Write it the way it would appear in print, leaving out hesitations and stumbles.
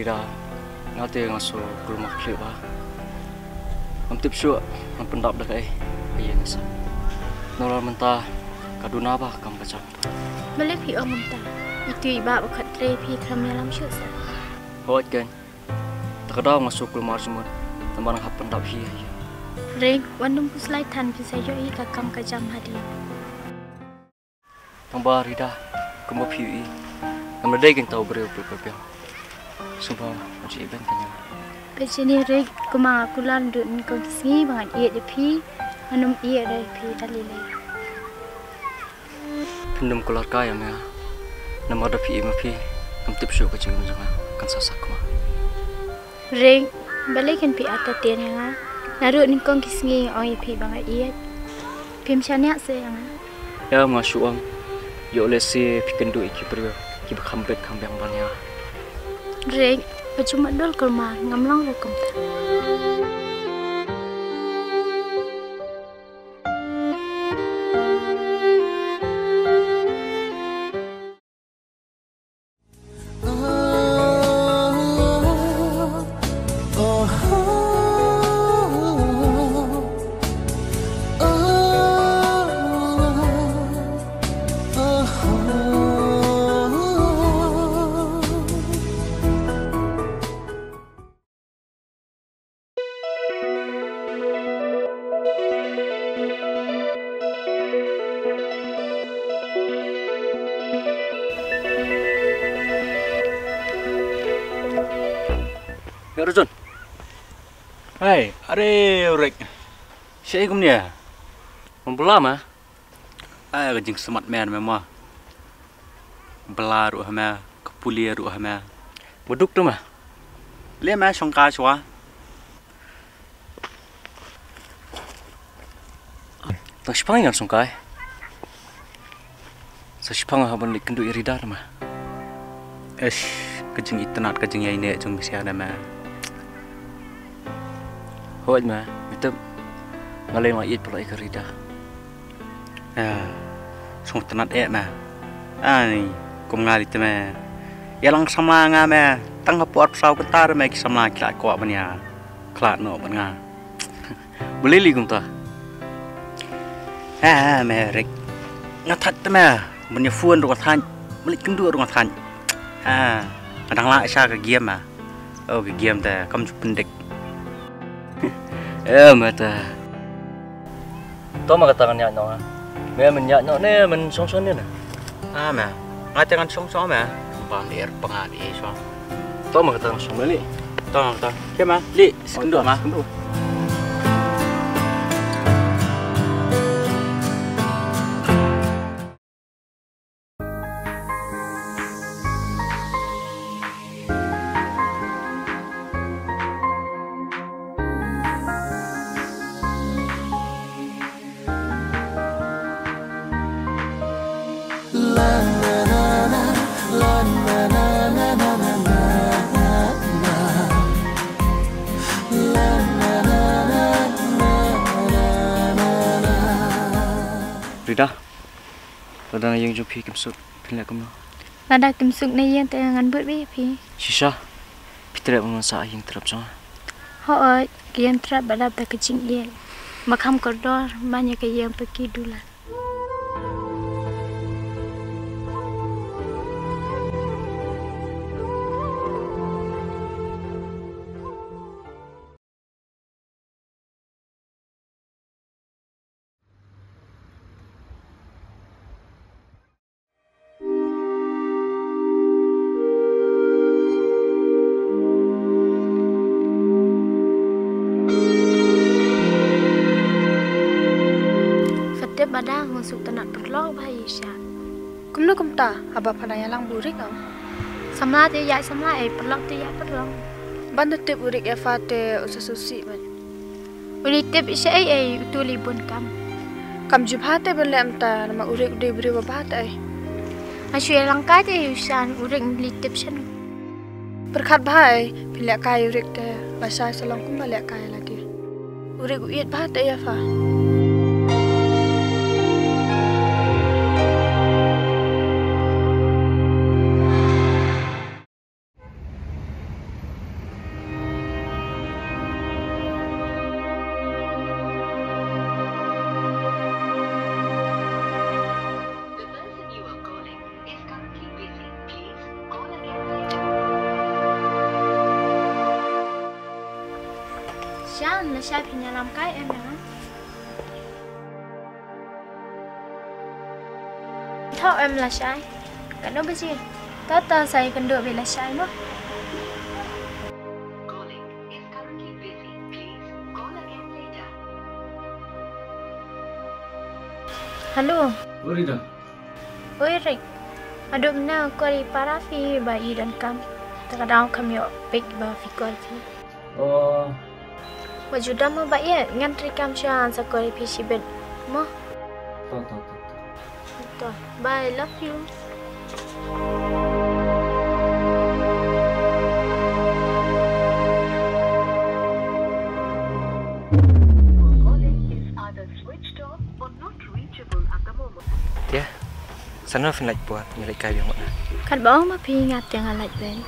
Rida ngate ngaso rumah kliwa am tip syu am pendap dak ai ayen sa nolal mentah kaduna ba kam kacang balik pi om ta itu iba bakat tre pi kram yalam syu sa hot kan takada ngaso rumah semut teman hap pendap hi reng wandum puslai tan pi sayo I ka kam kacang hadi tamba Rida kumba pi am ledai kan tau breu pe sumpah macam iban tanya. Pecini reg kumang aku landun kau kisni bangat iya depi, anum iya dari pi dalile. Pendum keluar kaya mea, nama ada pi mapi, am tip show kacang jangan kan sasak mah. Reg balik kan pi atas tian yang naru ni kau kisni oi pi bangat iya, pi macam ni se yang. Ya masuang, yo lesi pi kendu iki berdua, iki berkambet kambing banyak. Reng, percuma dol kurma ngamlang rekom ta. Ruzon. Hai, are rek. Syai kum ni ya? Membela mah? Ai kajing semat men memang. Bela ruh me, kepuli ruh me. Beduk tu mah? Le me songka chwa. Tak sepang yang songkai. Sa sepang haban likendu irida mah. Kajing itnat kajing yai ne jong sia me. Hoi mah, betul. Ngalai mah it pula ikan Rida. Song tenat mah. Ani, kum ngali te me. Ya lang sama nga me. Tang hapot pesau ketar me ki sama kila ko banya. Klat no ban nga. Boleh li kum ta. Me rek. Ngatat te me. Banya fuan ro tan. Balik kendu ro tan. Kadang la sa ka game ma. Oh, ka game ta kam pendek. Mata. Tahu mak kata nyak nong ah. Men nyak nong ne men song-song ni na. Me. Ngate kan song-song me. Bang dir pengadi so. Tahu mak kata song balik. Tahu. Ke ma? Li, sekendu ma. Rida, kadang yang jumpa kimsuk, pilih kamu. Nada kimsuk ni yang tangan buat pi. Sisa, pitera mengensa yang terap jangan. Hoi, yang terap balap tak kecing iya. Makam koridor banyak yang pergi dulu. Badak masuk tanah perlok bahaya sya. Kumno kumta, abah pada yang lang burik kau. Samla tu ya samla perlok tu ya perlok. Bantu tip burik ya fate usa susi ban. Uli tip isya itu libun kam. Kam jubhate belem ta nama urik de beri babate ai. Masih langkah tu usan urik li tip sya. Berkat bahai pilih kai urik de masa selong kum balik kai lagi. Urik uiat bahate ya fa. Sian là sai thì nhà làm cái em hả? Thọ em là sai. Cái đó bây giờ tớ sai cần được vì là sai nữa. Halo. Urida. Oi Rick. Aduh na kori parafi ba idan kam. Terkadang kami pek ba fikor fi. Oh, Wajuda mo ba iya ngantri kam siya sa kori pisibet mo. tahu. To. Bye, love you. Tia, sana fin like buat nyelek kayu mana? Kan bawa ma pi ngat yang alaj ben.